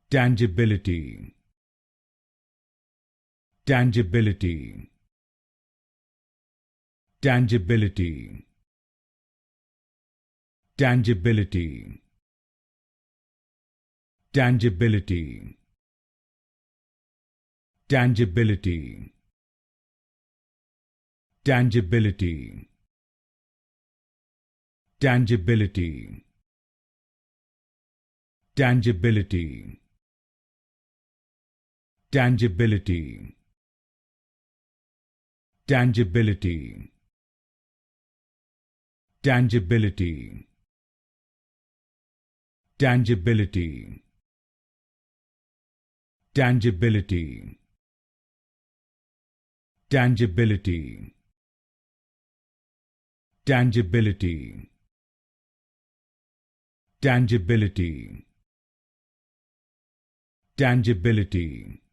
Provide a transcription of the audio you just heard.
Tangibility. Tangibility. Tangibility. Tangibility. Tangibility. Tangibility. Tangibility. Tangibility. Tangibility. Tangibility. Tangibility. Tangibility. Tangibility. Tangibility. Tangibility. Tangibility. Tangibility. Tangibility.